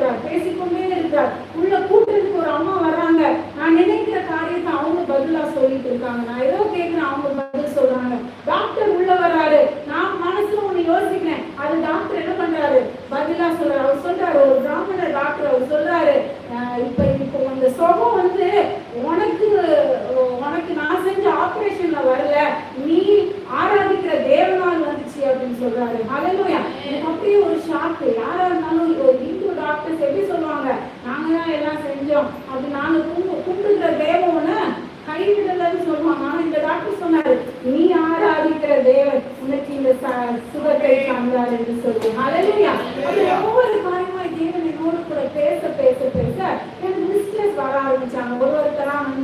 இருக்கிறார், பேசிக்கொண்டே இருக்கிறார். உள்ள கூட்டத்துக்கு ஒரு அம்மா வர்றாங்க. நான் நினைக்கிற காரியத்தை அவங்க பதிலா சொல்லிட்டு இருக்காங்க. நான் ஏதோ கேட்கிறேன், அவங்க பதில் சொல்றாங்க. டாக்டர் உள்ள வர்றாரு. நான் மனசுல ஒண்ணு யோசிக்கிறேன், அது டாக்டர் என்ன பண்றாரு, பதிலா சொல்றாரு. அவர் சொல்றாரு, ஒரு பிராமண டாக்டர், அவர் சொல்றாரு, இப்போ அந்த சுகம் உனக்கு நான் செஞ்ச ஆபரேஷன்ல வரல, நீ ஆராதிக்கிற தேவனால் வந்துச்சு அப்படின்னு சொல்றாரு. ஹல்லேலூயா. எனக்கு அப்படியே ஒரு ஷாக்கு. யாரா இருந்தாலும் இந்து டாக்டர்ஸ் எப்படி சொல்லுவாங்க, நாங்க தான் எல்லாம் செஞ்சோம், அது நாங்க கும்பிடுற தேவனை கைவிடலன்னு சொல்லுவாங்க. ஆனா இந்த டாக்டர் சொன்னாரு, நீ ஆராதிக்கிற தேவன் உனக்கு இந்த சுகத்தை தந்தார் என்று சொல்லுவோம். ஹல்லேலூயா. ஒவ்வொரு காரியமா தேவன் என்னோடு கூட பேச பேச பேச எனக்கு மிஸ்டேக்ஸ் வர ஆரம்பிச்சாங்க. ஒருத்தராம்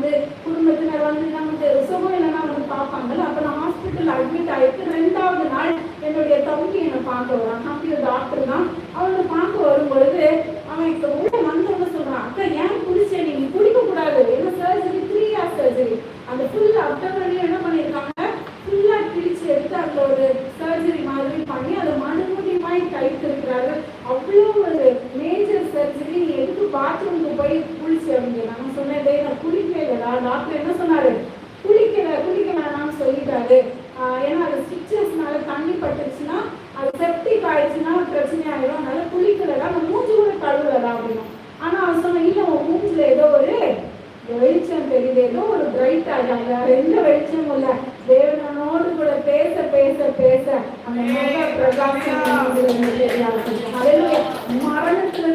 குடும்பத்தினர் நமக்கு சுகம் இல்லைன்னா பார்ப்பாங்கல்ல. அப்ப நான் ஹாஸ்பிட்டல் அட்மிட் ஆயிட்டு 2வது நாள் என்னுடைய தம்பி என்னை பார்க்க வரான். தம்பி டாக்டர் தான். அவனை பார்க்க வரும்பொழுது அவன் இப்ப உள்ள வந்தவங்க சொல்றான், அக்கா ஏன் குடிச்ச, நீங்க குடிக்க கூடாது, என்ன சர்ஜரி 3 years சர்ஜரி. அந்த ஃபுல் அப்டமனையும் என்ன பண்ணிருக்காங்க, ஃபுல்லா கிழிச்சு எடுத்து அதுல ஒரு சர்ஜரி மாதிரி பண்ணி அதை மறுபடியுமாய் கைத்து இருக்கிறார்கள். அவ்வளோ ஒரு மேஜர் சர்ஜரி. நீ எதுக்கு பாத்ரூமுக்கு போய் குளிச்சு அப்படின்னு நான் சொன்னேன், நான் குளிக்கவே இல்லைடா. டாக்டர் என்ன சொன்னாரு, குளிக்க வேணாம்னு சொல்லிட்டாரு. ஏன்னா அது ஸ்டிச்சஸ்னால தண்ணி பட்டுச்சுன்னா அது செப்டிக் ஆயிடுச்சுன்னா பிரச்சனை ஆயிடும், அதனால குளிக்கலடா, நான் மூஞ்சி கூட கழுவுலடா அப்படின்னு. ஆனா அவன் சொன்ன, இல்ல உன் மூஞ்சில ஏதோ ஒரு வெளிச்சம் தெரியுது, ஏதோ ஒரு பிரைட் ஆகாங்க, எந்த வெளிச்சமும் இல்ல. தேவனோடு கூட பேச பேச பேச அந்த பிரகாசம் மரணத்துல